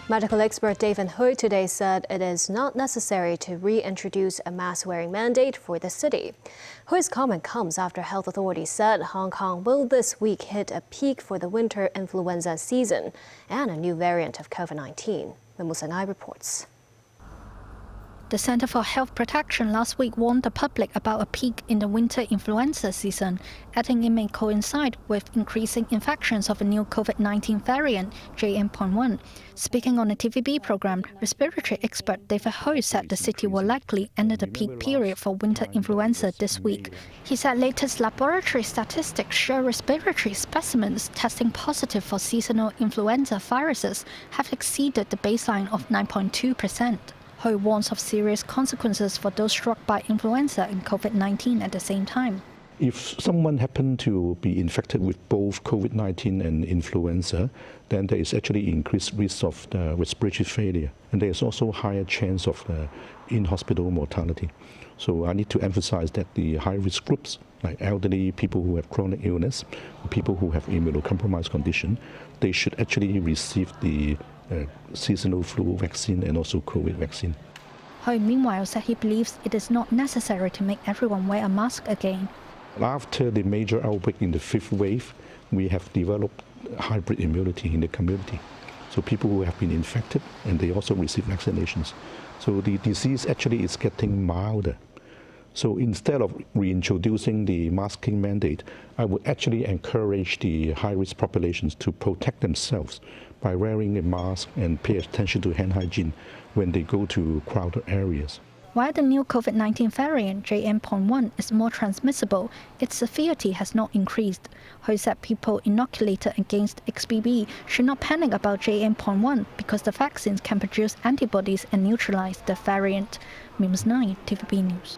Medical expert David Hui today said it is not necessary to reintroduce a mask-wearing mandate for the city. Hui's comment comes after health authorities said Hong Kong will this week hit a peak for the winter influenza season and a new variant of COVID-19. Musangai reports. The Centre for Health Protection last week warned the public about a peak in the winter influenza season, adding it may coincide with increasing infections of a new COVID-19 variant, JN.1. Speaking on a TVB program, respiratory expert David Hui said the city will likely enter the peak period for winter influenza this week. He said latest laboratory statistics show respiratory specimens testing positive for seasonal influenza viruses have exceeded the baseline of 9.2%. Hui warns of serious consequences for those struck by influenza and COVID-19 at the same time. If someone happened to be infected with both COVID-19 and influenza, then there is actually increased risk of the respiratory failure. And there is also higher chance of in-hospital mortality. So I need to emphasize that the high-risk groups, like elderly, people who have chronic illness, people who have immunocompromised condition, they should actually receive the seasonal flu vaccine and also COVID vaccine. Hui meanwhile said he believes it is not necessary to make everyone wear a mask again. After the major outbreak in the fifth wave, we have developed hybrid immunity in the community. So people who have been infected and they also receive vaccinations. So the disease actually is getting milder. So instead of reintroducing the masking mandate, I would actually encourage the high-risk populations to protect themselves by wearing a mask and pay attention to hand hygiene when they go to crowded areas. While the new COVID-19 variant, JN.1, is more transmissible, its severity has not increased. Hui said people inoculated against XBB should not panic about JN.1 because the vaccines can produce antibodies and neutralize the variant. Mims 9, TVB News.